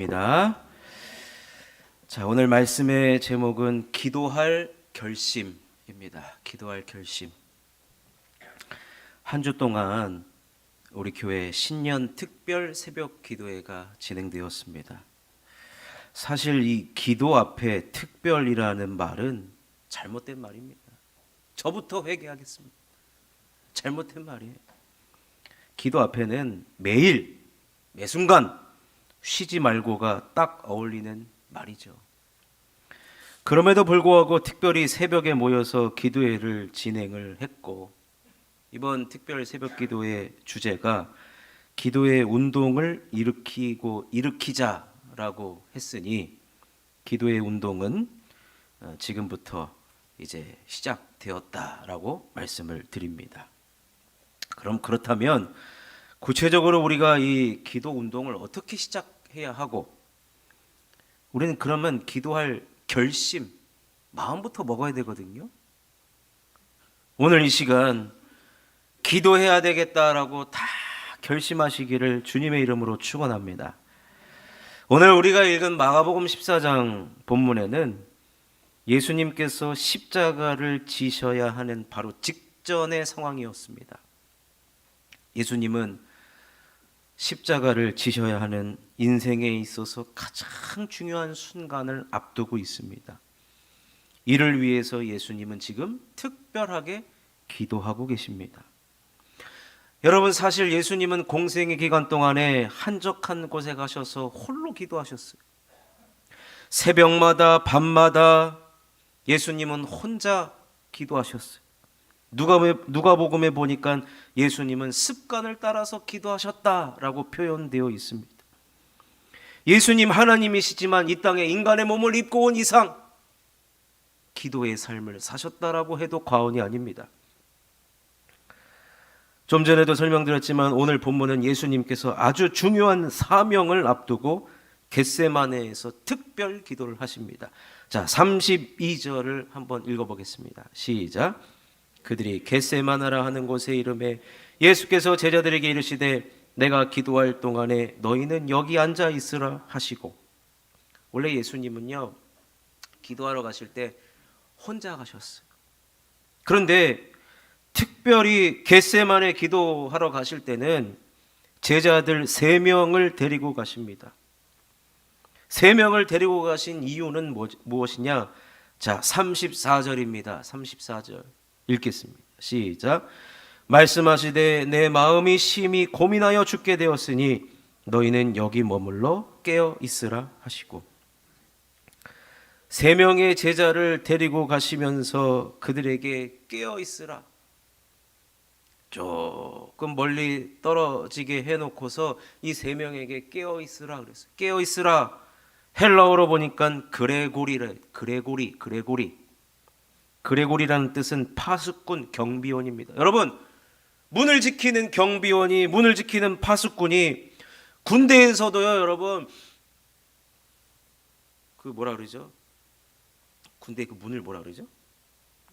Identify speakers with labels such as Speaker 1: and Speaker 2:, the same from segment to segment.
Speaker 1: 입니다. 자, 오늘 말씀의 제목은 기도할 결심입니다. 기도할 결심. 한 주 동안 우리 교회 신년 특별 새벽 기도회가 진행되었습니다. 사실 이 기도 앞에 특별이라는 말은 잘못된 말입니다. 저부터 회개하겠습니다. 잘못된 말이에요. 기도 앞에는 매일, 매 순간 쉬지 말고가 딱 어울리는 말이죠. 그럼에도 불구하고 특별히 새벽에 모여서 기도회를 진행을 했고, 이번 특별 새벽 기도회 주제가 기도회 운동을 일으키자라고 했으니, 기도회 운동은 지금부터 이제 시작되었다라고 말씀을 드립니다. 그럼 그렇다면 구체적으로 우리가 이 기도 운동을 어떻게 시작해야 하고, 우리는 그러면 기도할 결심, 마음부터 먹어야 되거든요. 오늘 이 시간 기도해야 되겠다라고 다 결심하시기를 주님의 이름으로 축원합니다. 오늘 우리가 읽은 마가복음 14장 본문에는 예수님께서 십자가를 지셔야 하는 바로 직전의 상황이었습니다. 예수님은 십자가를 지셔야 하는 인생에 있어서 가장 중요한 순간을 앞두고 있습니다. 이를 위해서 예수님은 지금 특별하게 기도하고 계십니다. 여러분, 사실 예수님은 공생의 기간 동안에 한적한 곳에 가셔서 홀로 기도하셨어요. 새벽마다 밤마다 예수님은 혼자 기도하셨어요. 누가복음에 보니까 예수님은 습관을 따라서 기도하셨다라고 표현되어 있습니다. 예수님 하나님이시지만 이 땅에 인간의 몸을 입고 온 이상 기도의 삶을 사셨다라고 해도 과언이 아닙니다. 좀 전에도 설명드렸지만 오늘 본문은 예수님께서 아주 중요한 사명을 앞두고 겟세마네에서 특별 기도를 하십니다. 자, 32절을 한번 읽어보겠습니다. 시작. 그들이 겟세마나라 하는 곳에 이르매 예수께서 제자들에게 이르시되 내가 기도할 동안에 너희는 여기 앉아 있으라 하시고. 원래 예수님은요, 기도하러 가실 때 혼자 가셨어요. 그런데 특별히 겟세마네 기도하러 가실 때는 제자들 3명을 데리고 가십니다. 3명을 데리고 가신 이유는 무엇이냐? 자, 34절입니다. 34절 읽겠습니다. 시작. 말씀하시되 내 마음이 심히 고민하여 죽게 되었으니 너희는 여기 머물러 깨어 있으라 하시고. 3명의 제자를 데리고 가시면서 그들에게 깨어 있으라, 조금 멀리 떨어지게 해놓고서 이 3명에게 깨어 있으라 그랬어요. 깨어 있으라, 헬라어로 보니까 그레고리라는 뜻은 파수꾼, 경비원입니다. 여러분, 문을 지키는 경비원이, 문을 지키는 파수꾼이 군대에서도요, 여러분, 그 뭐라 그러죠? 군대 그 문을 뭐라 그러죠?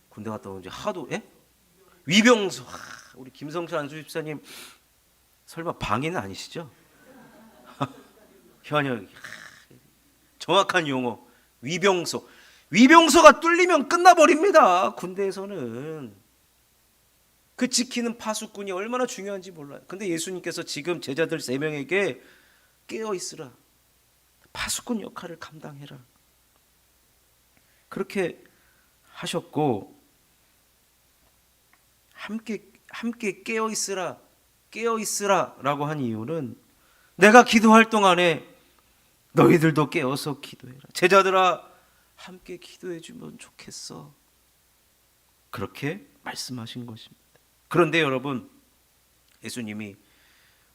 Speaker 1: 군대 갔다 온 지 하도, 예? 위병소. 우리 김성철 안수집사님 설마 방위는 아니시죠? 현역. 정확한 용어, 위병소. 위병소가 뚫리면 끝나버립니다. 군대에서는. 그 지키는 파수꾼이 얼마나 중요한지 몰라요. 근데 예수님께서 지금 제자들 3명에게 깨어 있으라, 파수꾼 역할을 감당해라, 그렇게 하셨고, 함께 깨어 있으라라고 한 이유는 내가 기도할 동안에 너희들도 깨어서 기도해라. 제자들아, 함께 기도해 주면 좋겠어. 그렇게 말씀하신 것입니다. 그런데 여러분, 예수님이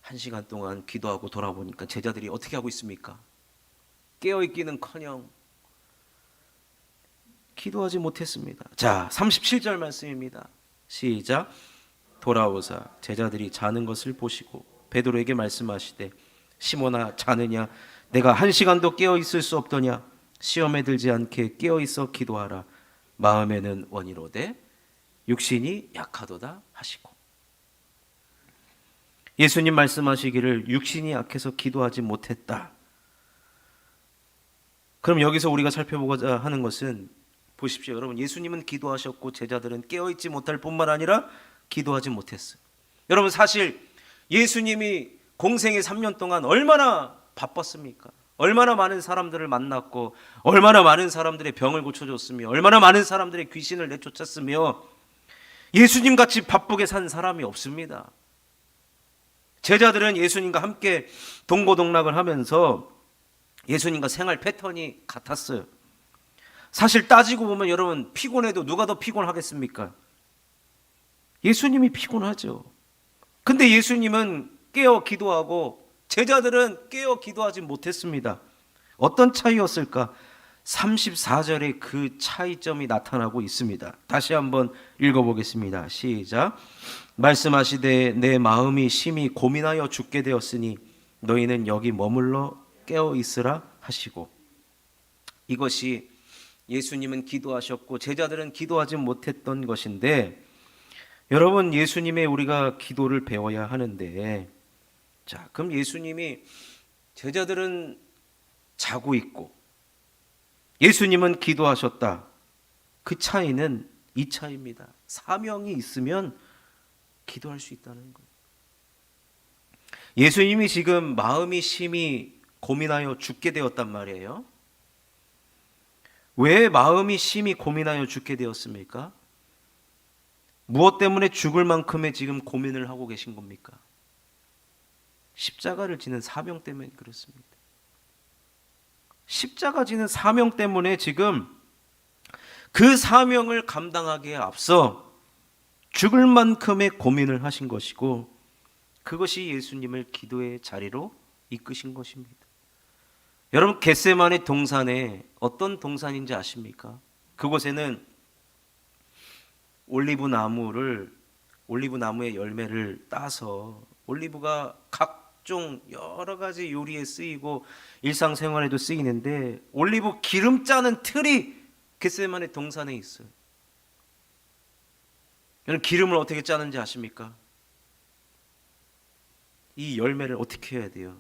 Speaker 1: 1시간 동안 기도하고 돌아보니까 제자들이 어떻게 하고 있습니까? 깨어있기는커녕 기도하지 못했습니다. 자, 37절 말씀입니다. 시작. 돌아오사 제자들이 자는 것을 보시고 베드로에게 말씀하시되 시몬아, 자느냐? 내가 1시간도 깨어 있을 수 없더냐? 시험에 들지 않게 깨어 있어 기도하라. 마음에는 원이로되 육신이 약하도다 하시고. 예수님 말씀하시기를 육신이 약해서 기도하지 못했다. 그럼 여기서 우리가 살펴보고자 하는 것은 보십시오. 여러분, 예수님은 기도하셨고 제자들은 깨어있지 못할 뿐만 아니라 기도하지 못했어요. 여러분, 사실 예수님이 공생의 3년 동안 얼마나 바빴습니까? 얼마나 많은 사람들을 만났고 얼마나 많은 사람들의 병을 고쳐줬으며 얼마나 많은 사람들의 귀신을 내쫓았으며 예수님 같이 바쁘게 산 사람이 없습니다. 제자들은 예수님과 함께 동고동락을 하면서 예수님과 생활 패턴이 같았어요. 사실 따지고 보면 여러분, 피곤해도 누가 더 피곤하겠습니까? 예수님이 피곤하죠. 근데 예수님은 깨어 기도하고 제자들은 깨어 기도하지 못했습니다. 어떤 차이였을까? 34절에 그 차이점이 나타나고 있습니다. 다시 한번 읽어보겠습니다. 시작. 말씀하시되 내 마음이 심히 고민하여 죽게 되었으니 너희는 여기 머물러 깨어 있으라 하시고. 이것이 예수님은 기도하셨고 제자들은 기도하지 못했던 것인데, 여러분, 예수님의 우리가 기도를 배워야 하는데, 자, 그럼 예수님이 제자들은 자고 있고 예수님은 기도하셨다. 그 차이는 이 차이입니다. 사명이 있으면 기도할 수 있다는 거예요. 예수님이 지금 마음이 심히 고민하여 죽게 되었단 말이에요. 왜 마음이 심히 고민하여 죽게 되었습니까? 무엇 때문에 죽을 만큼의 지금 고민을 하고 계신 겁니까? 십자가를 지는 사명 때문에 그렇습니다. 십자가 지는 사명 때문에 지금 그 사명을 감당하기에 앞서 죽을 만큼의 고민을 하신 것이고, 그것이 예수님을 기도의 자리로 이끄신 것입니다. 여러분, 겟세마네 동산에 어떤 동산인지 아십니까? 그곳에는 올리브 나무의 열매를 따서 올리브가 각종 여러 가지 요리에 쓰이고 일상생활에도 쓰이는데 올리브 기름 짜는 틀이 겟세마네 동산에 있어요. 여러분, 기름을 어떻게 짜는지 아십니까? 이 열매를 어떻게 해야 돼요?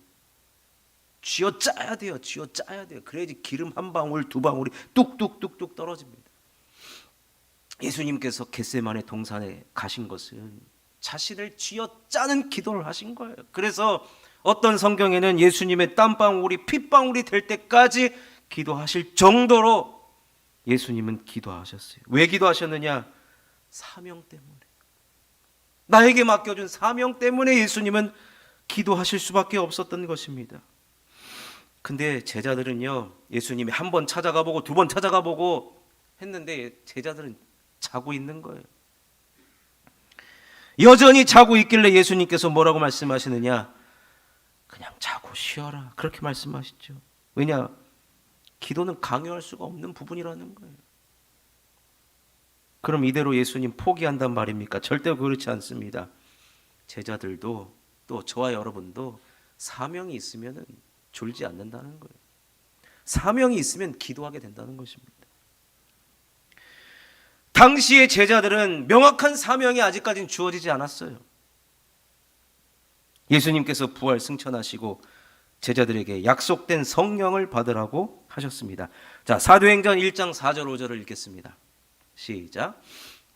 Speaker 1: 쥐어 짜야 돼요. 그래야지 기름 한 방울 두 방울이 뚝뚝뚝뚝 떨어집니다. 예수님께서 겟세마네 동산에 가신 것은 자신을 쥐어 짜는 기도를 하신 거예요. 그래서 어떤 성경에는 예수님의 땀방울이 핏방울이 될 때까지 기도하실 정도로 예수님은 기도하셨어요. 왜 기도하셨느냐? 사명 때문에. 나에게 맡겨준 사명 때문에 예수님은 기도하실 수밖에 없었던 것입니다. 근데 제자들은요, 예수님이 한 번 찾아가 보고 두 번 찾아가 보고 했는데 제자들은 자고 있는 거예요. 여전히 자고 있길래 예수님께서 뭐라고 말씀하시느냐? 그냥 자고 쉬어라, 그렇게 말씀하시죠. 왜냐? 기도는 강요할 수가 없는 부분이라는 거예요. 그럼 이대로 예수님 포기한단 말입니까? 절대 그렇지 않습니다. 제자들도 또 저와 여러분도 사명이 있으면 졸지 않는다는 거예요. 사명이 있으면 기도하게 된다는 것입니다. 당시의 제자들은 명확한 사명이 아직까지는 주어지지 않았어요. 예수님께서 부활 승천하시고 제자들에게 약속된 성령을 받으라고 하셨습니다. 자, 사도행전 1장 4절 5절을 읽겠습니다. 시작.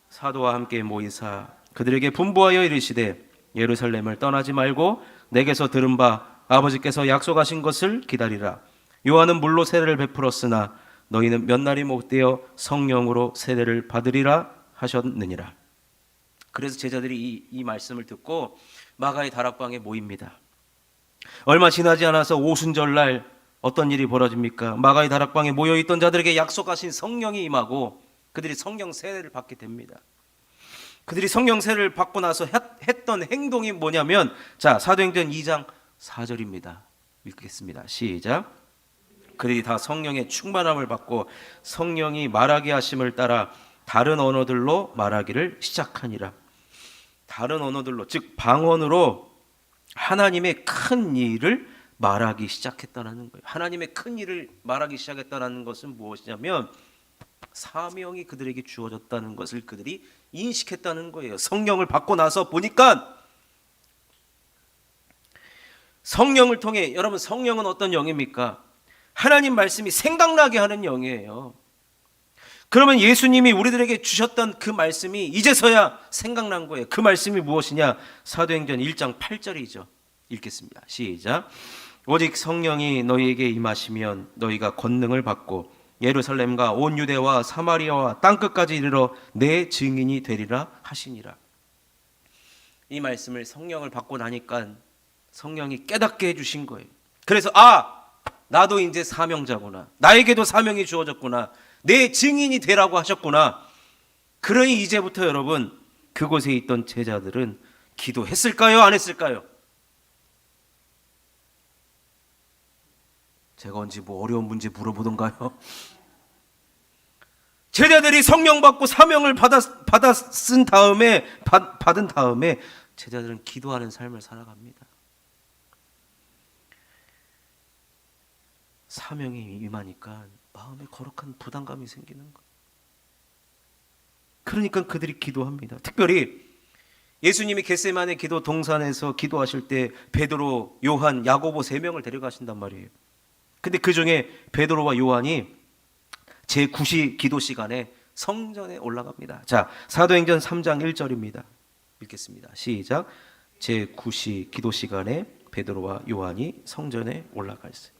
Speaker 1: 사도와 함께 모이사 그들에게 분부하여 이르시되 예루살렘을 떠나지 말고 내게서 들은 바 아버지께서 약속하신 것을 기다리라. 요한은 물로 세례를 베풀었으나 너희는 몇 날이 못되어 성령으로 세례를 받으리라 하셨느니라. 그래서 제자들이 이 말씀을 듣고 마가의 다락방에 모입니다. 얼마 지나지 않아서 오순절날 어떤 일이 벌어집니까? 마가의 다락방에 모여있던 자들에게 약속하신 성령이 임하고 그들이 성령 세례를 받게 됩니다. 그들이 성령 세례를 받고 나서 했던 행동이 뭐냐면, 자, 사도행전 2장 4절입니다. 읽겠습니다. 시작. 그들이 다 성령의 충만함을 받고 성령이 말하게 하심을 따라 다른 언어들로 말하기를 시작하니라. 다른 언어들로, 즉 방언으로 하나님의 큰 일을 말하기 시작했다는 거예요. 하나님의 큰 일을 말하기 시작했다는 것은 무엇이냐면 사명이 그들에게 주어졌다는 것을 그들이 인식했다는 거예요. 성령을 받고 나서 보니까 성령을 통해, 여러분, 성령은 어떤 영입니까? 하나님 말씀이 생각나게 하는 영이에요. 그러면 예수님이 우리들에게 주셨던 그 말씀이 이제서야 생각난 거예요. 그 말씀이 무엇이냐? 사도행전 1장 8절이죠. 읽겠습니다. 시작. 오직 성령이 너희에게 임하시면 너희가 권능을 받고 예루살렘과 온 유대와 사마리아와 땅끝까지 이르러 내 증인이 되리라 하시니라. 이 말씀을 성령을 받고 나니까 성령이 깨닫게 해주신 거예요. 그래서 나도 이제 사명자구나. 나에게도 사명이 주어졌구나. 내 증인이 되라고 하셨구나. 그러니 이제부터 여러분, 그곳에 있던 제자들은 기도했을까요? 안 했을까요? 제가 언제 어려운 문제 물어보던가요? 제자들이 성령 받고 사명을 받은 다음에 제자들은 기도하는 삶을 살아갑니다. 사명이 임하니까 마음에 거룩한 부담감이 생기는 거예요. 그러니까 그들이 기도합니다. 특별히 예수님이 겟세마네 기도 동산에서 기도하실 때 베드로, 요한, 야고보 3명을 데려가신단 말이에요. 근데 그 중에 베드로와 요한이 제9시 기도 시간에 성전에 올라갑니다. 자, 사도행전 3장 1절입니다. 읽겠습니다. 시작. 제9시 기도 시간에 베드로와 요한이 성전에 올라가 있어요.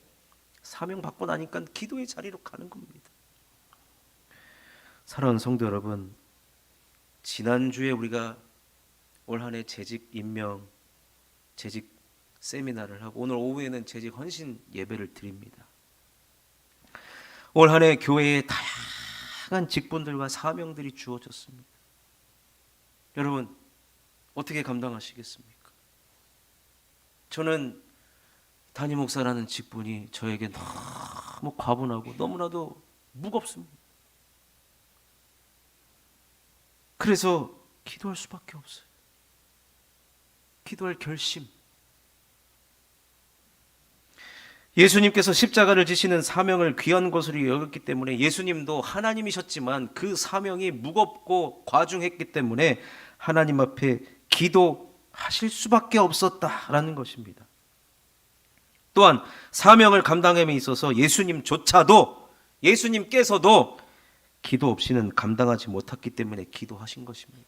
Speaker 1: 사명 받고 나니까 기도의 자리로 가는 겁니다. 사랑하는 성도 여러분, 지난주에 우리가 올 한 해 재직 임명, 재직 세미나를 하고 오늘 오후에는 재직 헌신 예배를 드립니다. 올 한 해 교회에 다양한 직분들과 사명들이 주어졌습니다. 여러분, 어떻게 감당하시겠습니까? 저는 담임 목사라는 직분이 저에게 너무 과분하고 너무나도 무겁습니다. 그래서 기도할 수밖에 없어요. 기도할 결심. 예수님께서 십자가를 지시는 사명을 귀한 것으로 여겼기 때문에 예수님도 하나님이셨지만 그 사명이 무겁고 과중했기 때문에 하나님 앞에 기도하실 수밖에 없었다라는 것입니다. 또한 사명을 감당함에 있어서 예수님께서도 기도 없이는 감당하지 못했기 때문에 기도하신 것입니다.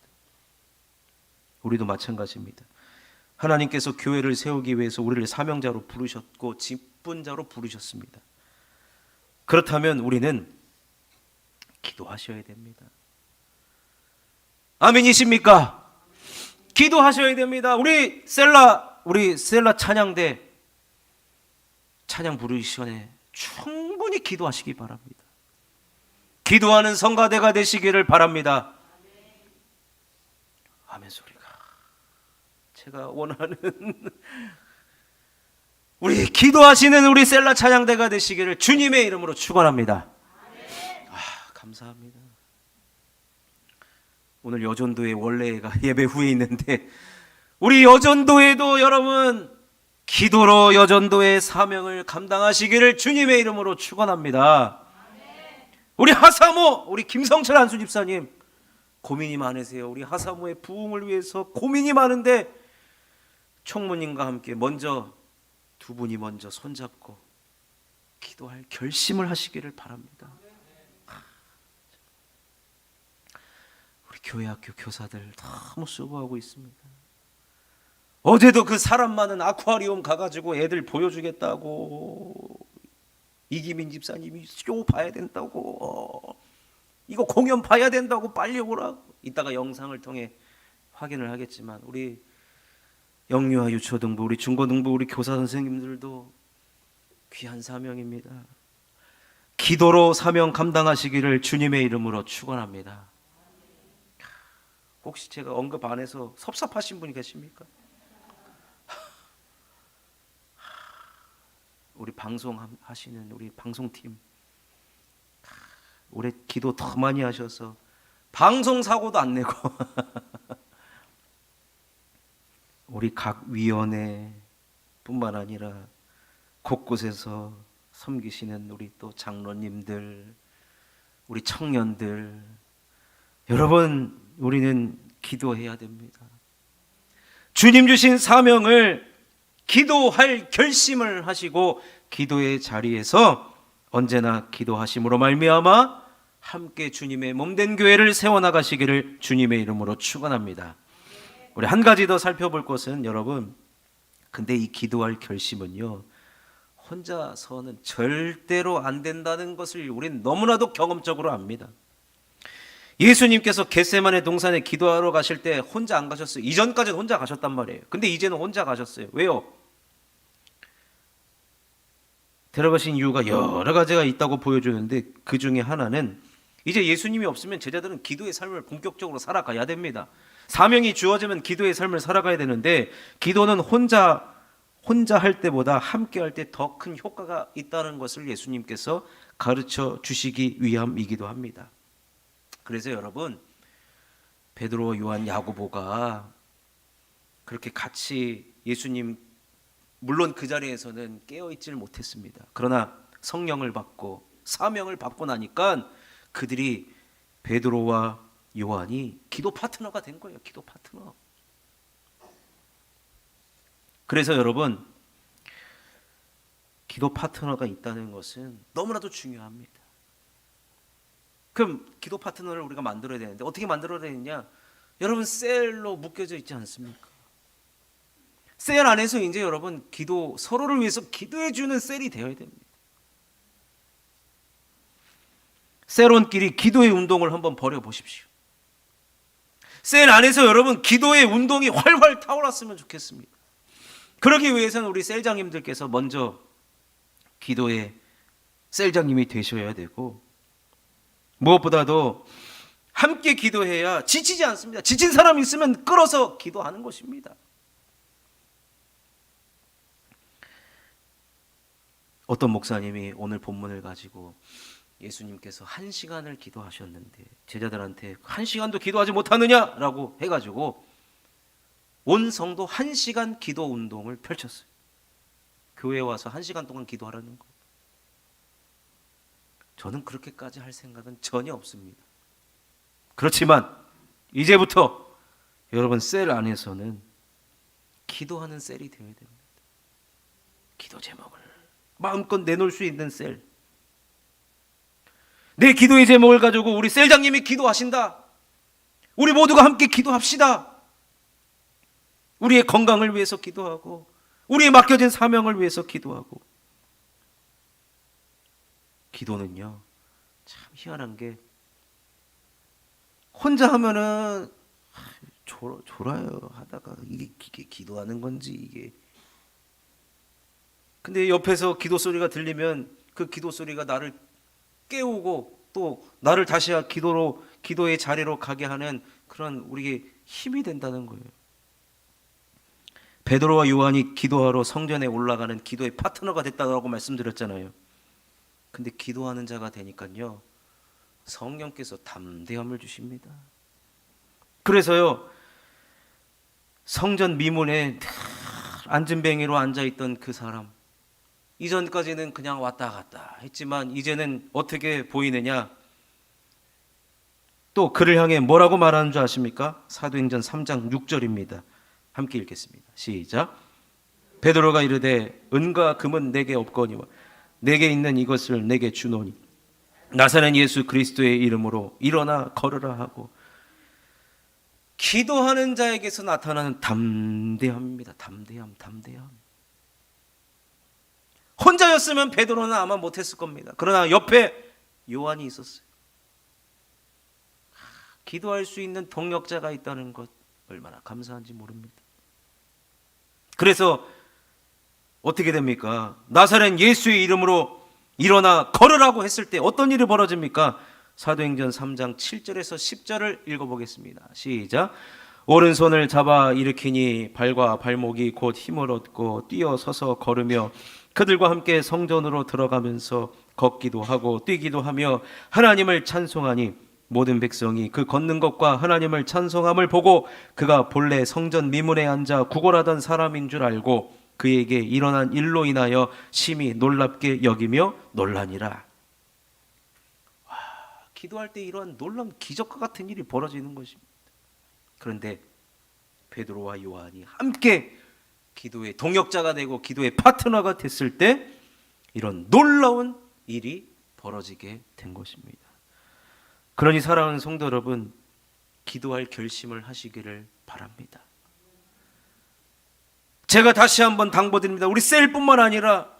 Speaker 1: 우리도 마찬가지입니다. 하나님께서 교회를 세우기 위해서 우리를 사명자로 부르셨고 직분자로 부르셨습니다. 그렇다면 우리는 기도하셔야 됩니다. 아멘이십니까? 기도하셔야 됩니다. 우리 셀라 찬양대 찬양 부르기 전에 충분히 기도하시기 바랍니다. 기도하는 성가대가 되시기를 바랍니다. 아멘 소리가 제가 원하는 우리 기도하시는 우리 셀라 찬양대가 되시기를 주님의 이름으로 축원합니다. 감사합니다. 오늘 여전도회 원래가 예배 후에 있는데 우리 여전도회도 여러분 기도로 여전도의 사명을 감당하시기를 주님의 이름으로 축원합니다. 우리 하사모, 우리 김성철 안수 집사님 고민이 많으세요. 우리 하사모의 부흥을 위해서 고민이 많은데 총무님과 함께 두 분이 먼저 손잡고 기도할 결심을 하시기를 바랍니다. 우리 교회 학교 교사들 너무 수고하고 있습니다. 어제도 그 사람 많은 아쿠아리움 가가지고 애들 보여주겠다고 이기민 집사님이 쇼 봐야 된다고 이거 공연 봐야 된다고 빨리 오라고 이따가 영상을 통해 확인을 하겠지만 우리 영유아 유초등부 우리 중고등부 우리 교사 선생님들도 귀한 사명입니다. 기도로 사명 감당하시기를 주님의 이름으로 축원합니다. 혹시 제가 언급 안 해서 섭섭하신 분이 계십니까? 우리 방송하시는 우리 방송팀 올해 기도 더 많이 하셔서 방송사고도 안 내고 우리 각 위원회 뿐만 아니라 곳곳에서 섬기시는 우리 또 장로님들 우리 청년들 여러분 우리는 기도해야 됩니다. 주님 주신 사명을 기도할 결심을 하시고 기도의 자리에서 언제나 기도하심으로 말미암아 함께 주님의 몸된 교회를 세워나가시기를 주님의 이름으로 축원합니다. 우리 한 가지 더 살펴볼 것은, 여러분, 근데 이 기도할 결심은요, 혼자서는 절대로 안 된다는 것을 우리는 너무나도 경험적으로 압니다. 예수님께서 겟세마네 동산에 기도하러 가실 때 혼자 안 가셨어요. 이전까지는 혼자 가셨단 말이에요. 근데 이제는 혼자 가셨어요. 왜요? 데려가신 이유가 여러 가지가 있다고 보여주는데, 그 중에 하나는 이제 예수님이 없으면 제자들은 기도의 삶을 본격적으로 살아가야 됩니다. 사명이 주어지면 기도의 삶을 살아가야 되는데, 기도는 혼자 할 때보다 함께 할 때 더 큰 효과가 있다는 것을 예수님께서 가르쳐 주시기 위함이기도 합니다. 그래서 여러분, 베드로, 요한, 야고보가 그렇게 같이 예수님, 물론 그 자리에서는 깨어있지를 못했습니다. 그러나 성령을 받고 사명을 받고 나니까 그들이, 베드로와 요한이 기도 파트너가 된 거예요. 기도 파트너. 그래서 여러분, 기도 파트너가 있다는 것은 너무나도 중요합니다. 그럼 기도 파트너를 우리가 만들어야 되는데 어떻게 만들어야 되느냐? 여러분, 셀로 묶여져 있지 않습니까? 셀 안에서 이제 여러분, 서로를 위해서 기도해 주는 셀이 되어야 됩니다. 셀원끼리 기도의 운동을 한번 벌여 보십시오. 셀 안에서 여러분, 기도의 운동이 활활 타올랐으면 좋겠습니다. 그러기 위해서는 우리 셀장님들께서 먼저 기도의 셀장님이 되셔야 되고, 무엇보다도 함께 기도해야 지치지 않습니다. 지친 사람이 있으면 끌어서 기도하는 것입니다. 어떤 목사님이 오늘 본문을 가지고 예수님께서 1시간을 기도하셨는데 제자들한테 1시간도 기도하지 못하느냐라고 해가지고 온 성도 1시간 기도 운동을 펼쳤어요. 교회에 와서 1시간 동안 기도하라는 거. 저는 그렇게까지 할 생각은 전혀 없습니다. 그렇지만 이제부터 여러분, 셀 안에서는 기도하는 셀이 되어야 됩니다. 기도 제목을 마음껏 내놓을 수 있는 셀. 내 기도의 제목을 가지고 우리 셀장님이 기도하신다. 우리 모두가 함께 기도합시다. 우리의 건강을 위해서 기도하고, 우리의 맡겨진 사명을 위해서 기도하고. 기도는요, 참 희한한 게, 혼자 하면은 졸아요 하다가 이게 기도하는 건지 이게. 근데 옆에서 기도 소리가 들리면 그 기도 소리가 나를 깨우고 또 나를 다시 기도의 자리로 가게 하는 그런 우리에게 힘이 된다는 거예요. 베드로와 요한이 기도하러 성전에 올라가는 기도의 파트너가 됐다고 말씀드렸잖아요. 근데 기도하는 자가 되니까요, 성령께서 담대함을 주십니다. 그래서요, 성전 미문에 앉은뱅이로 앉아있던 그 사람, 이전까지는 그냥 왔다 갔다 했지만 이제는 어떻게 보이느냐? 또 그를 향해 뭐라고 말하는 줄 아십니까? 사도행전 3장 6절입니다. 함께 읽겠습니다. 시작. 베드로가 이르되 은과 금은 내게 없거니와 내게 있는 이것을 내게 주노니 나사렛 예수 그리스도의 이름으로 일어나 걸으라 하고. 기도하는 자에게서 나타나는 담대함입니다. 담대함. 혼자였으면 베드로는 아마 못했을 겁니다. 그러나 옆에 요한이 있었어요. 기도할 수 있는 동력자가 있다는 것 얼마나 감사한지 모릅니다. 그래서 어떻게 됩니까? 나사렛 예수의 이름으로 일어나 걸으라고 했을 때 어떤 일이 벌어집니까? 사도행전 3장 7절에서 10절을 읽어보겠습니다. 시작. 오른손을 잡아 일으키니 발과 발목이 곧 힘을 얻고 뛰어서서 걸으며 그들과 함께 성전으로 들어가면서 걷기도 하고 뛰기도 하며 하나님을 찬송하니 모든 백성이 그 걷는 것과 하나님을 찬송함을 보고 그가 본래 성전 미문에 앉아 구걸하던 사람인 줄 알고 그에게 일어난 일로 인하여 심히 놀랍게 여기며 놀라니라. 와, 기도할 때 이러한 놀라운 기적과 같은 일이 벌어지는 것입니다. 그런데 베드로와 요한이 함께 기도의 동역자가 되고 기도의 파트너가 됐을 때 이런 놀라운 일이 벌어지게 된 것입니다. 그러니 사랑하는 성도 여러분, 기도할 결심을 하시기를 바랍니다. 제가 다시 한번 당부드립니다. 우리 셀뿐만 아니라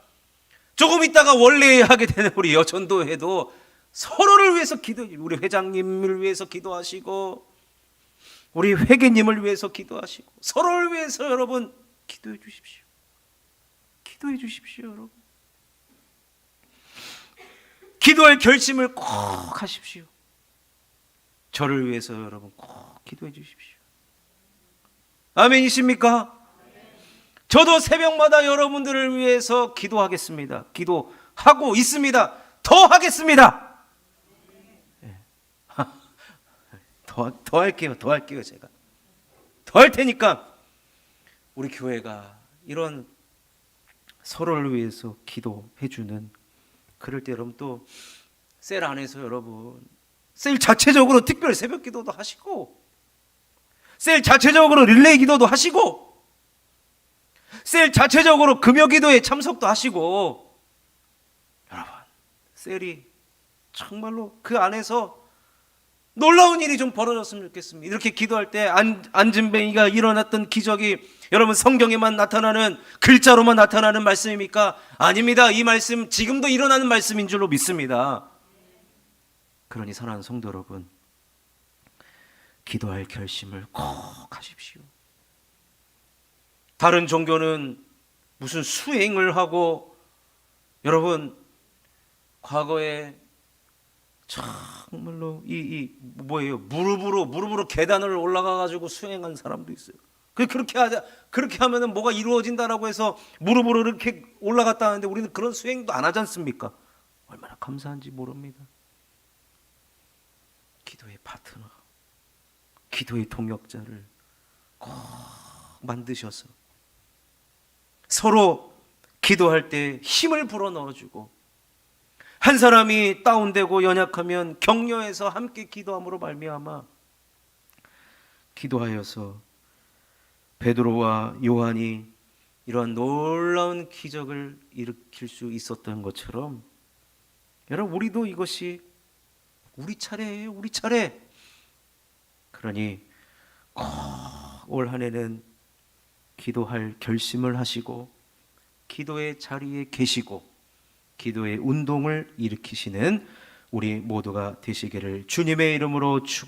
Speaker 1: 조금 있다가 원래 하게 되는 우리 여전도회도 서로를 위해서 기도해 주십시오. 우리 회장님을 위해서 기도하시고 우리 회계님을 위해서 기도하시고 서로를 위해서 여러분 기도해 주십시오. 기도해 주십시오, 여러분. 기도할 결심을 꼭 하십시오. 저를 위해서 여러분 꼭 기도해 주십시오. 아멘이십니까? 저도 새벽마다 여러분들을 위해서 기도하겠습니다. 기도하고 있습니다. 더 하겠습니다. 더 할게요. 제가. 더 할 테니까 우리 교회가 이런 서로를 위해서 기도해주는, 그럴 때 여러분 또 셀 안에서 여러분 셀 자체적으로 특별 새벽 기도도 하시고 셀 자체적으로 릴레이 기도도 하시고 셀 자체적으로 금요 기도에 참석도 하시고, 여러분 셀이 정말로 그 안에서 놀라운 일이 좀 벌어졌으면 좋겠습니다. 이렇게 기도할 때 안진뱅이가 일어났던 기적이 여러분 성경에만 나타나는 글자로만 나타나는 말씀입니까? 아닙니다. 이 말씀 지금도 일어나는 말씀인 줄로 믿습니다. 그러니 사랑하는 성도 여러분, 기도할 결심을 꼭 하십시오. 다른 종교는 무슨 수행을 하고, 여러분 과거에 정말로 무릎으로 계단을 올라가 가지고 수행한 사람도 있어요. 그렇게 하면은 뭐가 이루어진다라고 해서 무릎으로 이렇게 올라갔다 하는데 우리는 그런 수행도 안 하지 않습니까? 얼마나 감사한지 모릅니다. 기도의 파트너, 기도의 동역자를 꼭 만드셔서 서로 기도할 때 힘을 불어넣어주고, 한 사람이 다운되고 연약하면 격려해서 함께 기도함으로 말미암아 기도하여서 베드로와 요한이 이러한 놀라운 기적을 일으킬 수 있었던 것처럼, 여러분 우리도 이것이 우리 차례예요. 우리 차례. 그러니 꼭 올 한 해는 기도할 결심을 하시고 기도의 자리에 계시고 기도의 운동을 일으키시는 우리 모두가 되시기를 주님의 이름으로 축원합니다.